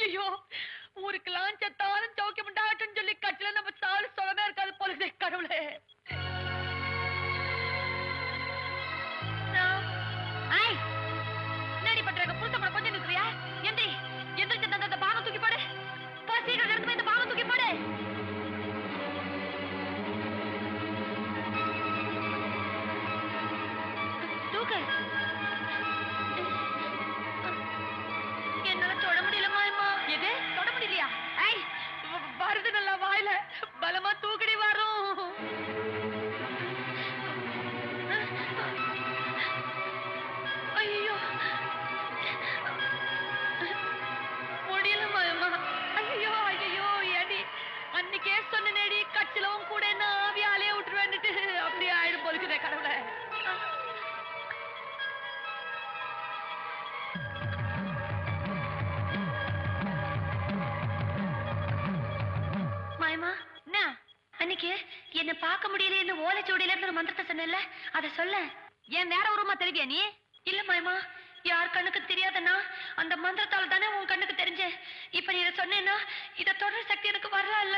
ஐயோ ஊருக்கெல்லாம் செத்தாலும் சௌக்கியம் உண்டாகட்டும்னு சொல்லி கட்டில நம்ம சாலு சொல்லவே இருக்காது போல கடவுளே. என்னடி பண்றாங்க? புருஷன் கொஞ்சம் நிற்கிறியா? எந்திரி எந்திரிச்சு அந்த பாகம் தூக்கி போடு. சீக்கிரம் எடுத்து இந்த பாகம் தூக்கி போடு. தூக்கு. என்னால தொட முடியலமா அம்மா. எது தொட முடியலையா? ஐய் வருது நல்லா வாயில பலமா தூக்கடி வரும். ஐயோ முடியலமா அம்மா. ஐயோ ஐயோ ஏடி அன்னைக்கே சொன்னேடி கட்சிலவும் கூட என்ன ஆவியாலே விட்டுருவேன்னுட்டு அப்படியே ஆயிடும் போலுக்குதே கடவுளை. மாயமா என்ன அன்னைக்கு என்ன பார்க்க முடியல என்ன ஓலைச்சோடியில இருந்து மந்திரத்தை சொன்னல அத சொல்ல. ஏன் வேற உருவமா தெரிவியா நீ? இல்ல மாயமா யார் கண்ணுக்கு தெரியாதனா அந்த மந்திரத்தால தானே உன் கண்ணுக்கு தெரிஞ்ச. இப்ப நீ இத சொன்னேன்னா இத தொடர் சக்தி எனக்கு வரல இல்ல.